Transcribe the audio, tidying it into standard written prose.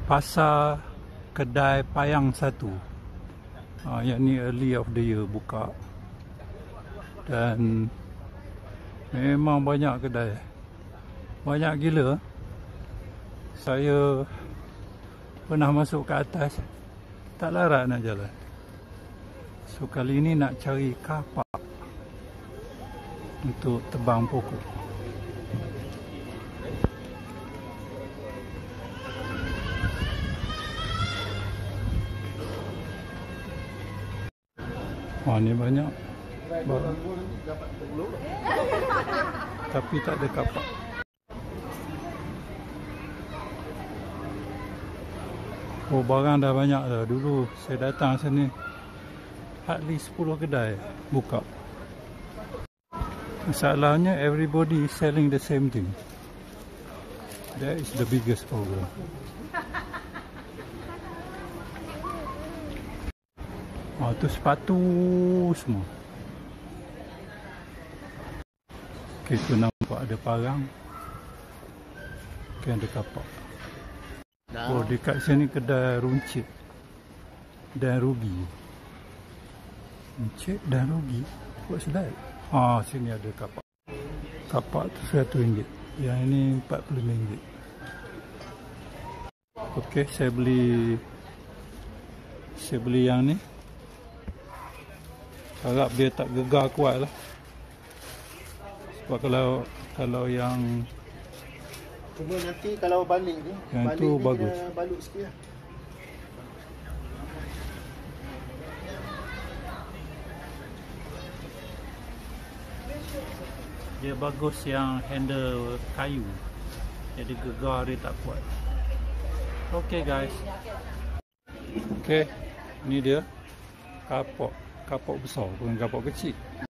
pasar kedai Payang 1, yang ni early of the year buka, dan memang banyak kedai, banyak gila. Saya pernah masuk ke atas, tak larat nak jalan. So kali ini nak cari kapak untuk tebang pokok. Ni banyak barang, tapi tak ada kapak. Barang dah banyak dah. Dulu saya datang sini hardly 10 kedai buka. Masalahnya everybody is selling the same thing. That is the biggest problem. Tu sepatu semua. Okay, tu nampak ada parang. Okay, ada kapak. Dekat sini kedai runcit dan rugi. Runcit dan rugi. What's that? Sini ada kapak. Kapak tu RM100. Yang ini RM40. Okay, saya beli yang ni. Harap dia tak gegar kuat lah. Sebab kalau yang cuma nanti kalau baling ni, yang baling tu ni bagus. kena balut sikit lah. Dia bagus yang handle kayu, jadi gegar dia tak kuat. Okay guys. Okay, ni dia kapak besar, bukan kapak kecil.